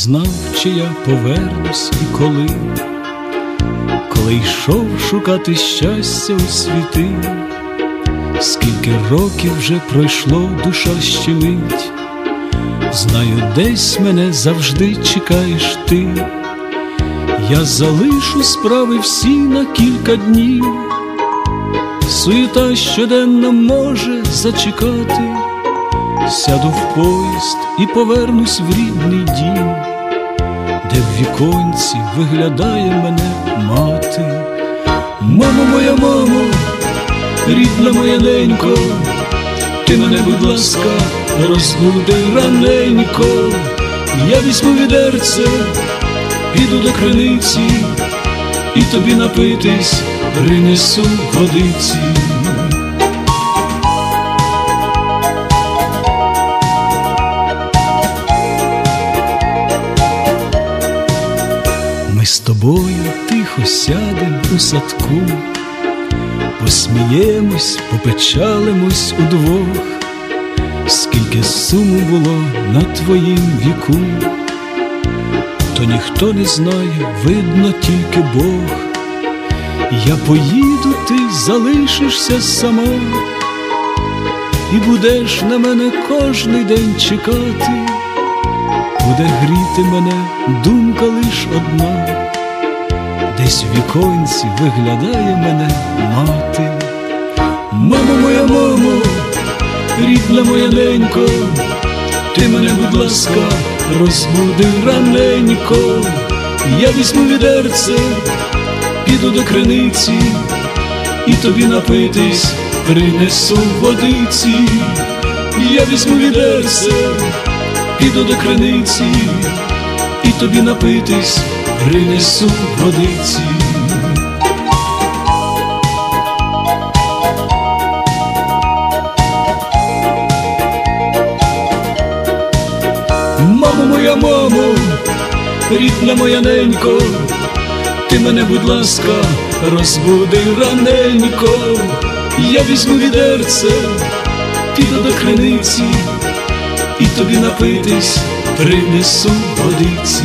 знав, чи я повернусь і коли йшов шукати щастя у світи. Скільки років вже пройшло, душа щемить. Знаю, десь мене завжди чекаєш ти. Я залишу справи всі на кілька днів. Суєта щоденно може зачекати. Сяду в поїзд і повернусь в рідний дім, де в віконці виглядає мене мати. Мамо моя, мамо, рідна моя ненько, ти мене, будь ласка, розбуди раненько. Я візьму відерце, піду до криниці, і тобі напитись принесу водиці. Ми з тобою тихо сядем у садку, посміємось, попечалимось удвох. Скільки суму було на твоїм віку, то ніхто не знає, видно тільки Бог. Я поїду, ти залишишся сама, і будеш на мене кожний день чекати. Буде гріти мене думка лиш одна, десь в віконці виглядає мене мати. Мамо моя, мамо, рідна моя ненько, ти мене, будь ласка, розбуди раненько. Я візьму відерце, піду до криниці, і тобі напитись принесу водиці. Я візьму відерце, піду до криниці, і тобі напитись принесу водиці. Мамо моя, мамо, рідна моя ненько, ти мене, будь ласка, розбуди раненько. Я візьму відерце, піду до криниці, і тобі напитись принесу водиці.